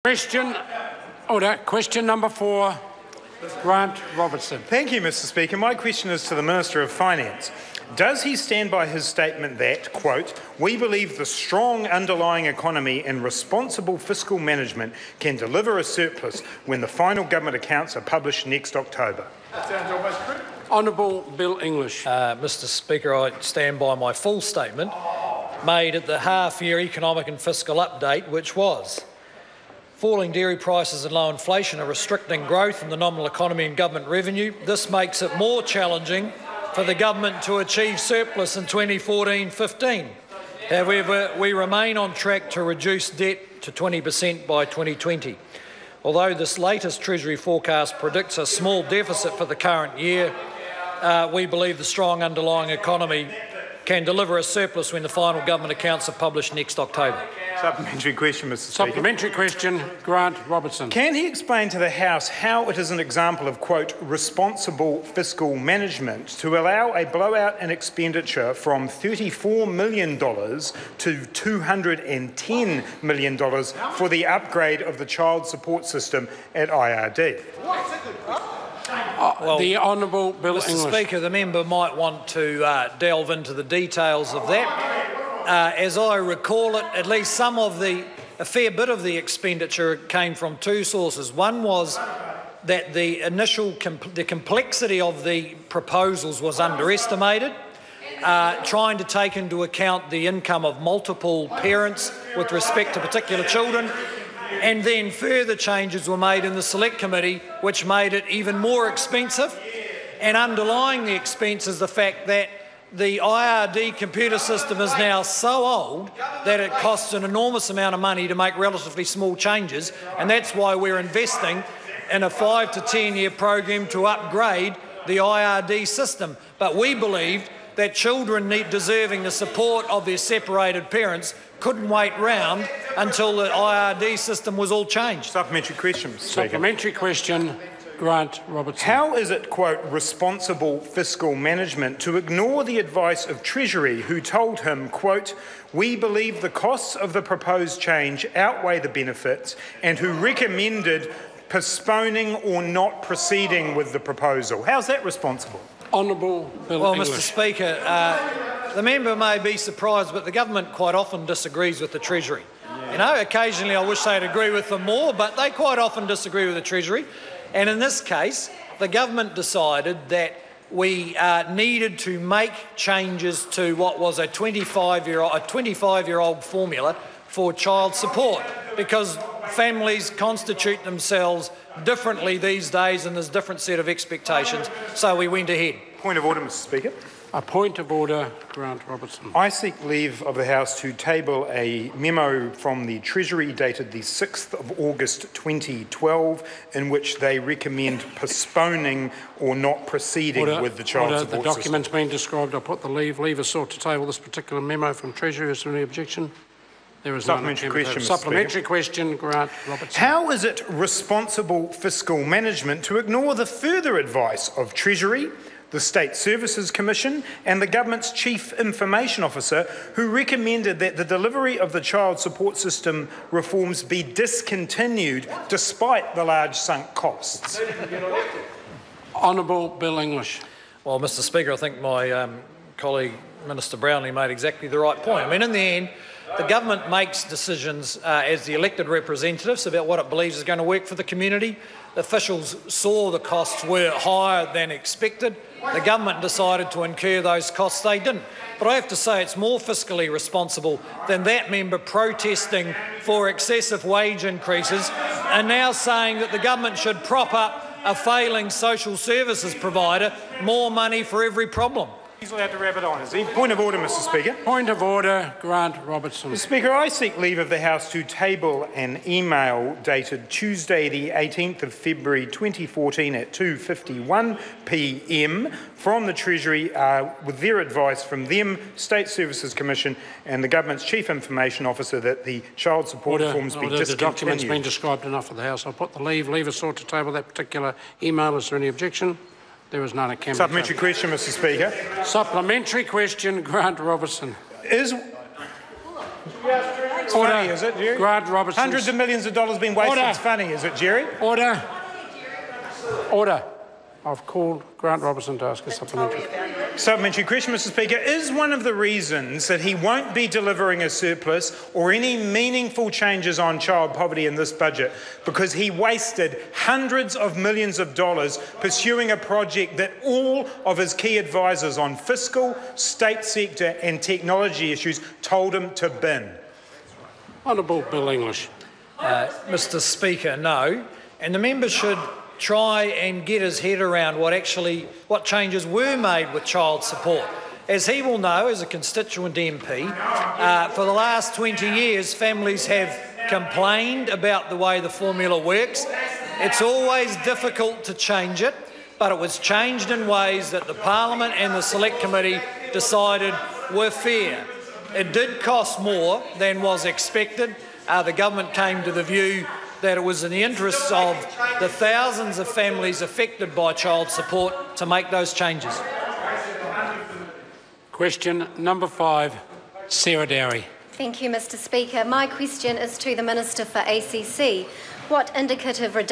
Question number 4, Grant Robertson. Thank you, Mr. Speaker. My question is to the Minister of Finance. Does he stand by his statement that, quote, "We believe the strong underlying economy and responsible fiscal management can deliver a surplus when the final government accounts are published next October"? That sounds almost correct. Honourable Bill English. Mr. Speaker, I stand by my full statement made at the half-year economic and fiscal update, which was: falling dairy prices and low inflation are restricting growth in the nominal economy and government revenue. This makes it more challenging for the government to achieve surplus in 2014-15. However, we remain on track to reduce debt to 20% by 2020. Although this latest Treasury forecast predicts a small deficit for the current year, we believe the strong underlying economy can deliver a surplus when the final government accounts are published next October. Supplementary question, Mr. Speaker. Supplementary question, Grant Robertson. Can he explain to the House how it is an example of, quote, "responsible fiscal management" to allow a blowout in expenditure from $34 million to $210 million for the upgrade of the child support system at IRD? The Honourable Bill English. Mr. Speaker, the member might want to delve into the details of that. As I recall it, at least a fair bit of the expenditure came from two sources. One was that the complexity of the proposals was underestimated, trying to take into account the income of multiple parents with respect to particular children. And then further changes were made in the Select Committee, which made it even more expensive. And underlying the expense is the fact that the IRD computer system is now so old that it costs an enormous amount of money to make relatively small changes, and that's why we're investing in a 5 to 10 year program to upgrade the IRD system. But we believed that children deserving the support of their separated parents couldn't wait round until the IRD system was all changed. Supplementary question, Mr. Speaker. Supplementary question, Grant Robertson. How is it, quote, "responsible fiscal management" to ignore the advice of Treasury, who told him, quote, "We believe the costs of the proposed change outweigh the benefits," and who recommended postponing or not proceeding with the proposal? How's that responsible? Honourable Bill Well, English. Mr. Speaker, the member may be surprised, but the government quite often disagrees with the Treasury. You know, occasionally I wish they'd agree with them more, but they quite often disagree with the Treasury. And in this case, the government decided that we needed to make changes to what was a 25-year-old formula for child support, because families constitute themselves differently these days and there's a different set of expectations, so we went ahead. Point of order, Mr. Speaker. A point of order, Grant Robertson. I seek leave of the House to table a memo from the Treasury dated the 6th of August 2012 in which they recommend postponing or not proceeding with the child support system. The document's been described. I'll put the leave is sought to table this particular memo from Treasury. Is there any objection? There is Supplementary question, Mr. Supplementary question, Grant Robertson. How is it responsible fiscal management to ignore the further advice of Treasury, the State Services Commission and the Government's Chief Information Officer, who recommended that the delivery of the child support system reforms be discontinued despite the large sunk costs? Honourable Bill English. Well, Mr. Speaker, I think my colleague Minister Brownlee made exactly the right point. I mean, in the end, the government makes decisions as the elected representatives about what it believes is going to work for the community. The officials saw the costs were higher than expected. The government decided to incur those costs. They didn't. But I have to say it's more fiscally responsible than that member protesting for excessive wage increases and now saying that the government should prop up a failing social services provider, more money for every problem. He's allowed to wrap it on, is he? Point of order, Mr. Speaker. Point of order, Grant Robertson. Mr. Speaker, I seek leave of the House to table an email dated Tuesday the 18th of February 2014 at 2:51 p.m. from the Treasury with their advice from them, State Services Commission and the Government's Chief Information Officer that the child support reforms be discontinued. The document's been described enough for the House. I'll put the leave is sought to table that particular email. Is there any objection? There is none. Supplementary question, Mr. Speaker. Supplementary question, Grant Robertson. it's funny, is it, Jerry? Grant Robertson. Hundreds of millions of dollars being wasted. Order. It's funny, is it, Jerry? Order. Order. I've called Grant Robertson to ask a supplementary. Supplementary question, Mr Speaker. Is one of the reasons that he won't be delivering a surplus or any meaningful changes on child poverty in this budget because he wasted hundreds of millions of dollars pursuing a project that all of his key advisors on fiscal, state sector and technology issues told him to bin? Honourable Bill English. Mr Speaker, no. And the member should try and get his head around what changes were made with child support. As he will know, as a constituent MP, for the last 20 years, families have complained about the way the formula works. It's always difficult to change it, but it was changed in ways that the Parliament and the Select Committee decided were fair. It did cost more than was expected. The government came to the view that it was in the interests of the thousands of families affected by child support to make those changes. Question number 5, Sarah Dowie. Thank you, Mr Speaker. My question is to the Minister for ACC. What indicative reduction